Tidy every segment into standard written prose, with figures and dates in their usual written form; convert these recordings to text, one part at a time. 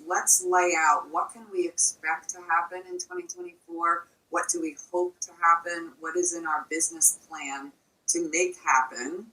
let's lay out what can we expect to happen in 2024. What do we hope to happen? What is in our business plan to make happen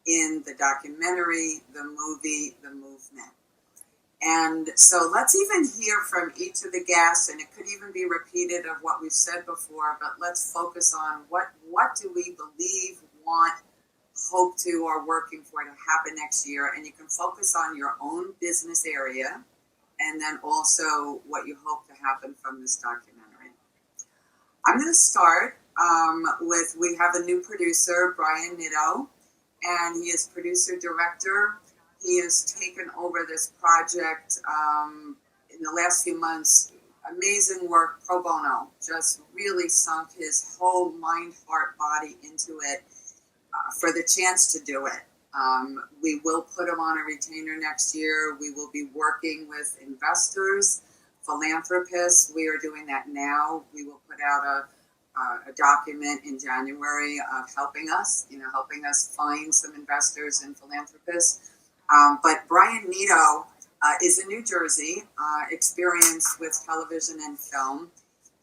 in the documentary, the movie, the movement? And so let's even hear from each of the guests, and it could even be repeated of what we've said before, but let's focus on what do we believe, want, hope to, or working for to happen next year. And you can focus on your own business area, and then also what you hope to happen from this documentary. I'm going to start with, we have a new producer, Brian Nitto, and he is producer-director. He has taken over this project in the last few months. Amazing work, pro bono, just really sunk his whole mind, heart, body into it for the chance to do it. We will put him on a retainer next year. We will be working with investors, philanthropists. We are doing that now. We will put out a document in January of helping us find some investors and philanthropists. But Brian Nitto is in New Jersey, experienced with television and film.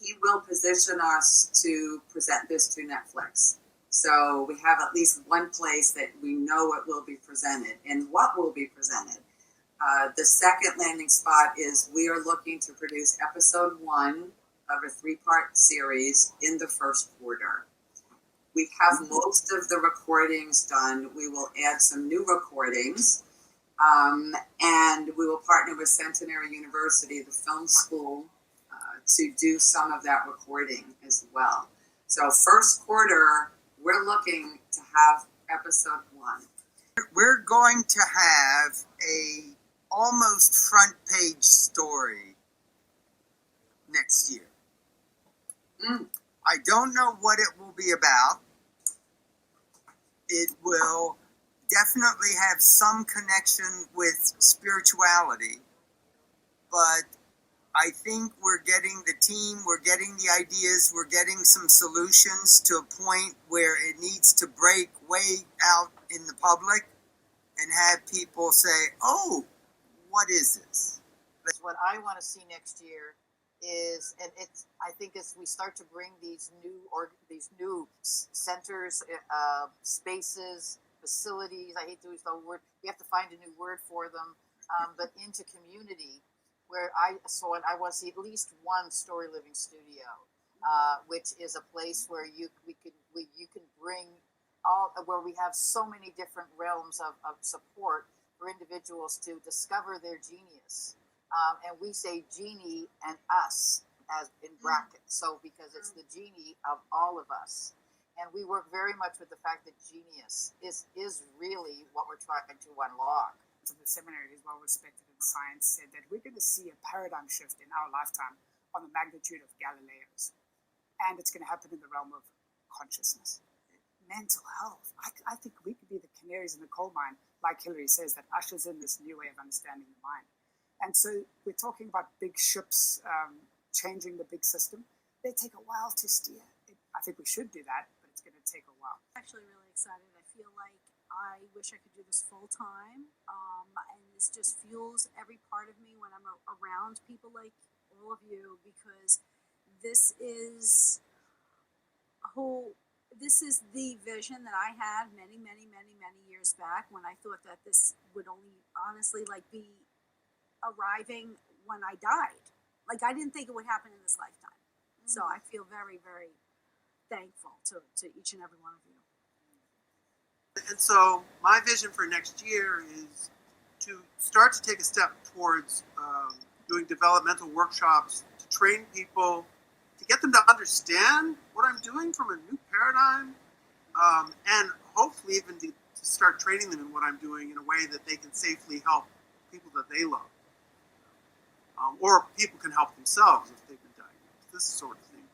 He will position us to present this to Netflix. So we have at least one place that we know it will be presented and what will be presented. The second landing spot is we are looking to produce episode 1 of a 3-part series in the first quarter. We have most of the recordings done. We will add some new recordings. And we will partner with Centenary University, the film school, to do some of that recording as well. So first quarter, we're looking to have episode 1. We're going to have a almost front page story next year. I don't know what it will be about. It will definitely have some connection with spirituality, but I think we're getting the team, we're getting the ideas, we're getting some solutions to a point where it needs to break way out in the public and have people say, oh, what is this? What I want to see next year is, and it's, I think as we start to bring these new centers, spaces, facilities, I hate to use the word, we have to find a new word for them, but into community, where I want to see at least one story living studio, which is a place where you can bring all, where we have so many different realms of support for individuals to discover their genius. And we say genie and us as in brackets, so because it's the genie of all of us. And we work very much with the fact that genius is really what we're trying to unlock. So the seminary, who's well respected in science, said that we're going to see a paradigm shift in our lifetime on the magnitude of Galileo's. And it's going to happen in the realm of consciousness. Mental health. I think we could be the canaries in the coal mine, like Hillary says, that ushers in this new way of understanding the mind. And so we're talking about big ships changing the big system. They take a while to steer. I think we should do that, but it's going to take a while. I'm actually really excited. I feel like I wish I could do this full time. And this just fuels every part of me when I'm around people like all of you, because this is the vision that I had many, many, many, many years back, when I thought that this would only honestly be arriving when I died. Like, I didn't think it would happen in this lifetime. So I feel very, very thankful to each and every one of you. And so my vision for next year is to start to take a step towards doing developmental workshops to train people, to get them to understand what I'm doing from a new paradigm, and hopefully even to start training them in what I'm doing in a way that they can safely help people that they love. Or people can help themselves if they've been diagnosed, this sort of thing.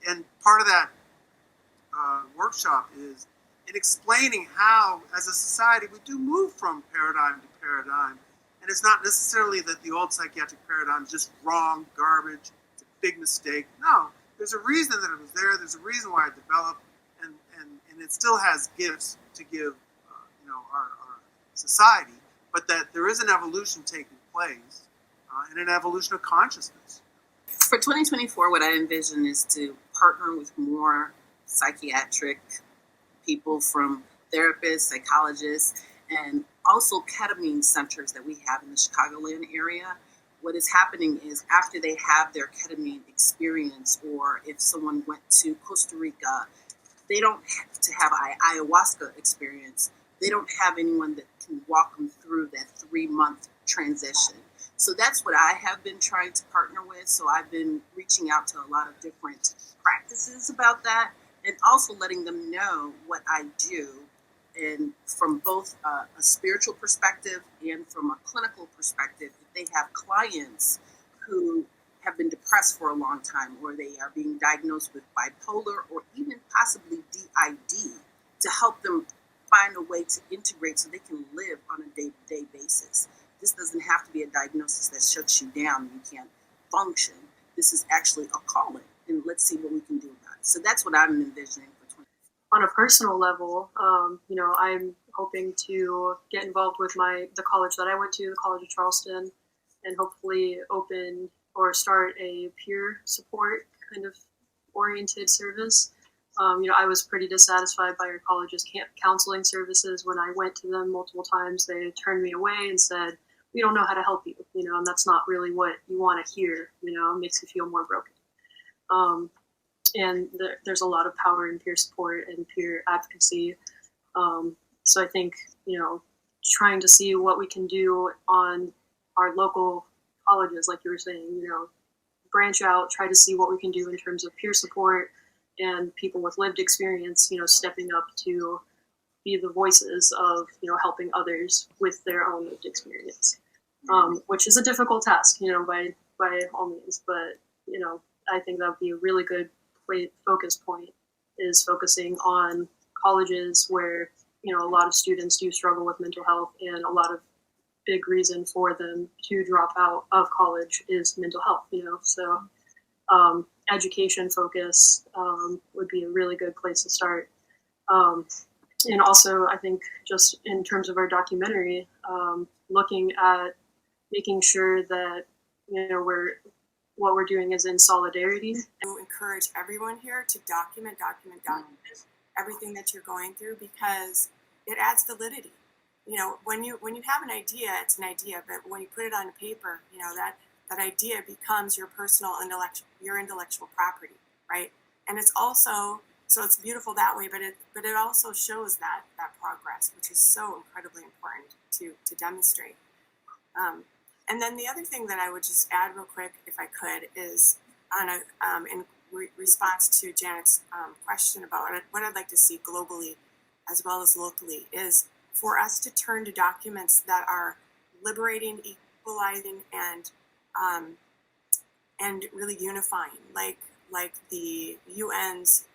And part of that workshop is in explaining how, as a society, we do move from paradigm to paradigm. And it's not necessarily that the old psychiatric paradigm is just wrong, garbage, it's a big mistake. No, there's a reason that it was there. There's a reason why it developed, and it still has gifts to give, our society. But that there is an evolution taking place, and an evolution of consciousness. For 2024, what I envision is to partner with more psychiatric people, from therapists, psychologists, and also ketamine centers that we have in the Chicagoland area. What is happening is, after they have their ketamine experience, or if someone went to Costa Rica, they don't have to have ayahuasca experience. They don't have anyone that can walk them through that 3-month transition. So that's what I have been trying to partner with. So I've been reaching out to a lot of different practices about that, and also letting them know what I do, and from both a spiritual perspective and from a clinical perspective. If they have clients who have been depressed for a long time, or they are being diagnosed with bipolar or even possibly DID, to help them find a way to integrate so they can live on a day-to-day basis. This doesn't have to be a diagnosis that shuts you down and you can't function. This is actually a calling, and let's see what we can do about it. So that's what I'm envisioning for 2020. On a personal level, I'm hoping to get involved with the college that I went to, the College of Charleston, and hopefully open or start a peer support kind of oriented service. I was pretty dissatisfied by our college's counseling services. When I went to them multiple times, they turned me away and said, "We don't know how to help you," and that's not really what you want to hear. It makes you feel more broken. And there's a lot of power in peer support and peer advocacy. So I think, trying to see what we can do on our local colleges, like you were saying, branch out, try to see what we can do in terms of peer support and people with lived experience, stepping up to be the voices of, helping others with their own lived experience, which is a difficult task, by all means. But, I think that would be a really good focus point, is focusing on colleges where, a lot of students do struggle with mental health, and a lot of big reason for them to drop out of college is mental health, so education focus would be a really good place to start. And also, I think, just in terms of our documentary, looking at making sure that, what we're doing is in solidarity. I encourage everyone here to document everything that you're going through, because it adds validity. When you have an idea, it's an idea, but when you put it on paper, that idea becomes your personal intellectual property, right? And it's also, so it's beautiful that way, but it also shows that progress, which is so incredibly important to demonstrate. And then the other thing that I would just add real quick, if I could, is in response to Janet's question about what I'd like to see globally as well as locally, is for us to turn to documents that are liberating, equalizing, and really unifying, like the UN's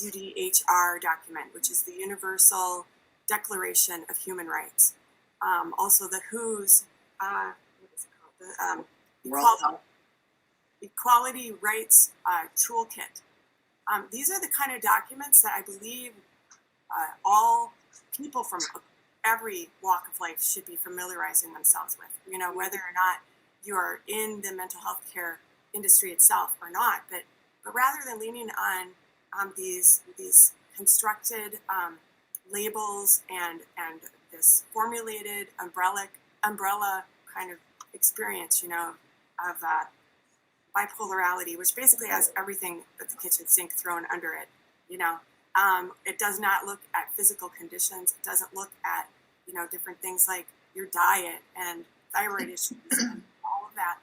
UDHR document, which is the Universal Declaration of Human Rights. Also the WHO's what is it called? The Equality Rights Toolkit. These are the kind of documents that I believe all people from every walk of life should be familiarizing themselves with, whether or not you are in the mental health care industry itself or not, but rather than leaning on these constructed labels and this formulated umbrella kind of experience, of bipolarity, which basically has everything but the kitchen sink thrown under it. It does not look at physical conditions. It doesn't look at different things like your diet and thyroid issues and all of that,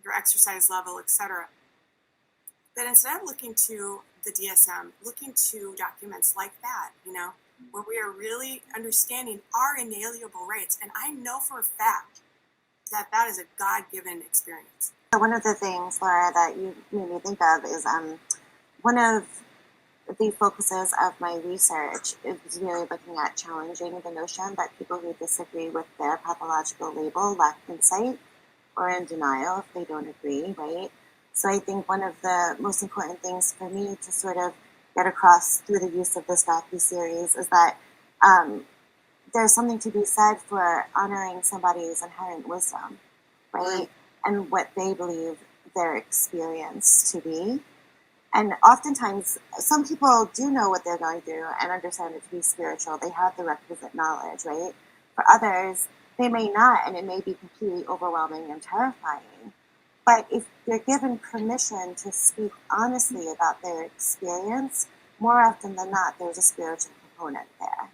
your exercise level, etc. But instead of looking to the DSM, looking to documents like that, where we are really understanding our inalienable rights. And I know for a fact that is a God-given experience. So one of the things, Laura, that you made me think of is one of the focuses of my research is really looking at challenging the notion that people who disagree with their pathological label lack insight or in denial if they don't agree, right? So I think one of the most important things for me to sort of get across through the use of this docuseries is that there's something to be said for honoring somebody's inherent wisdom, right? And what they believe their experience to be. And oftentimes, some people do know what they're going through and understand it to be spiritual. They have the requisite knowledge, right? For others, they may not, and it may be completely overwhelming and terrifying. But if they're given permission to speak honestly about their experience, more often than not, there's a spiritual component there,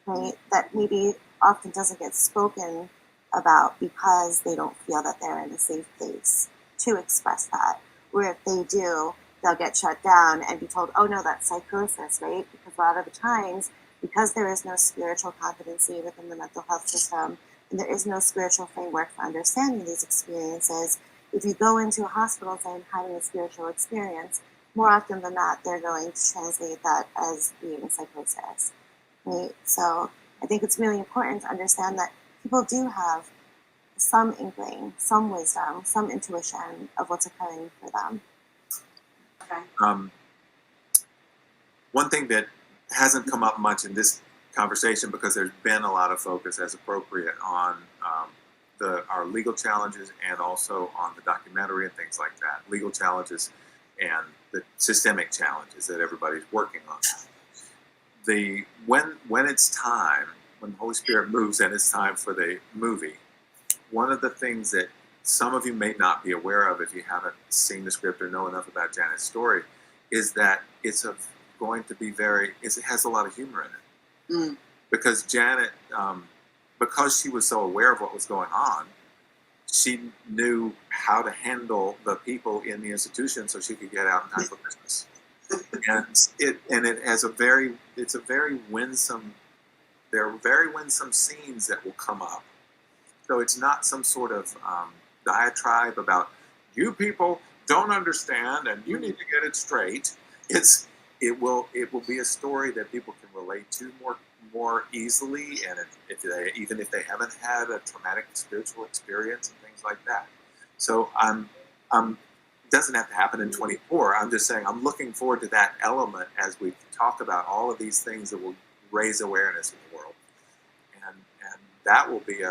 right? That maybe often doesn't get spoken about because they don't feel that they're in a safe place to express that. Where if they do, they'll get shut down and be told, oh no, that's psychosis, right? Because a lot of the times, because there is no spiritual competency within the mental health system, and there is no spiritual framework for understanding these experiences, if you go into a hospital saying I'm having a spiritual experience, more often than not, they're going to translate that as being psychosis, right? So I think it's really important to understand that people do have some inkling, some wisdom, some intuition of what's occurring for them. One thing that hasn't come up much in this conversation, because there's been a lot of focus as appropriate on our legal challenges and also on the documentary and things like that, legal challenges and the systemic challenges that everybody's working on. When it's time, when the Holy Spirit moves and it's time for the movie, one of the things that some of you may not be aware of if you haven't seen the script or know enough about Janet's story is that it has a lot of humor in it. Because Janet, because she was so aware of what was going on, she knew how to handle the people in the institution so she could get out in time for Christmas. It's a very winsome. There are very winsome scenes that will come up. So it's not some sort of diatribe about you people don't understand and you need to get it straight. It will be a story that people can relate to more easily, and even if they haven't had a traumatic spiritual experience and things like that. So it doesn't have to happen in 24. I'm just saying I'm looking forward to that element as we talk about all of these things that will raise awareness in the world, and that will be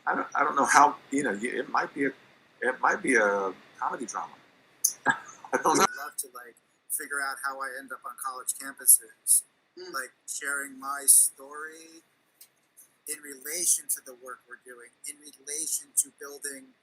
I don't know how, it might be a comedy drama. I don't know. I'd love to figure out how I end up on college campuses, sharing my story in relation to the work we're doing, in relation to building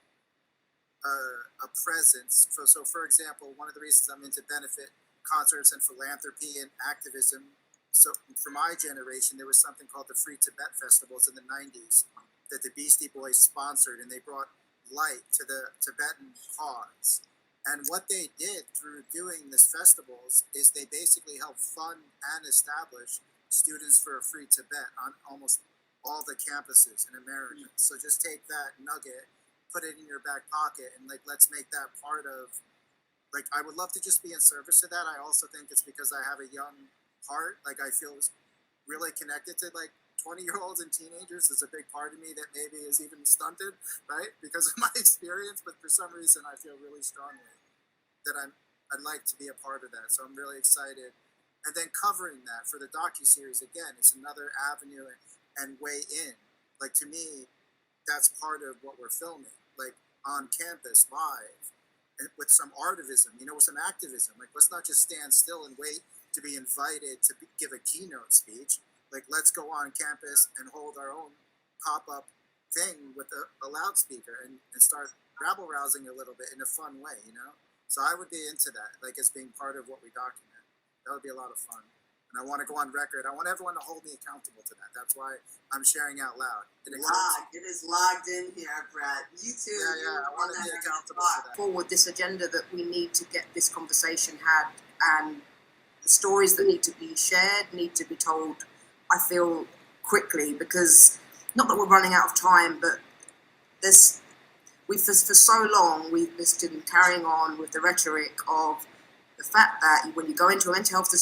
a presence. So for example, one of the reasons I'm into benefit concerts and philanthropy and activism. So for my generation, there was something called the Free Tibet Festivals in the 90s that the Beastie Boys sponsored, and they brought light to the Tibetan cause. And what they did through doing these festivals is they basically helped fund and establish students for a free Tibet on almost all the campuses in America. So just take that nugget, put it in your back pocket, and let's make that part of, I would love to just be in service to that. I also think it's because I have a young heart. I feel really connected to 20-year-olds and teenagers. Is a big part of me that maybe is even stunted, right? Because of my experience, but for some reason I feel really strongly that I'd like to be a part of that. So I'm really excited. And then covering that for the docuseries, again, it's another avenue and way in. To me, that's part of what we're filming, on campus, live, and with some artivism, with some activism. Let's not just stand still and wait to be invited to give a keynote speech. Let's go on campus and hold our own pop-up thing with a loudspeaker and start rabble-rousing a little bit in a fun way, So I would be into that, as being part of what we document. That would be a lot of fun. And I want to go on record. I want everyone to hold me accountable to that. That's why I'm sharing out loud. It is logged in here, Bret. You too. Yeah, I want to be accountable to that. Forward this agenda that we need to get this conversation had, and the stories that need to be shared need to be told, I feel, quickly, because not that we're running out of time, but for so long we've just been carrying on with the rhetoric of the fact that when you go into a mental health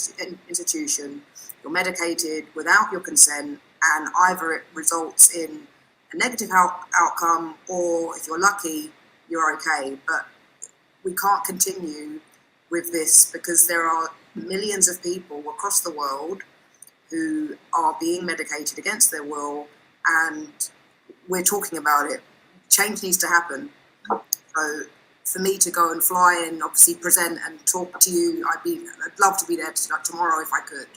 institution, you're medicated without your consent, and either it results in a negative outcome, or if you're lucky, you're okay. But we can't continue with this, because there are millions of people across the world who are being medicated against their will, and we're talking about it. Change needs to happen. So for me to go and fly and obviously present and talk to you, I'd love to be there tomorrow if I could.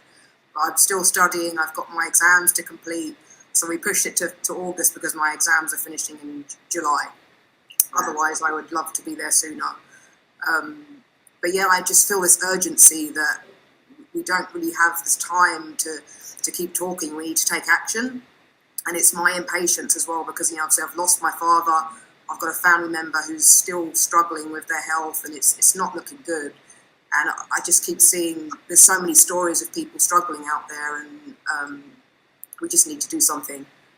But I'm still studying. I've got my exams to complete. So we pushed it to August because my exams are finishing in July. Otherwise, I would love to be there sooner. But yeah, I just feel this urgency that we don't really have this time to keep talking. We need to take action. And it's my impatience as well because, obviously I've lost my father. I've got a family member who's still struggling with their health, and it's not looking good. And I just keep seeing there's so many stories of people struggling out there, and we just need to do something.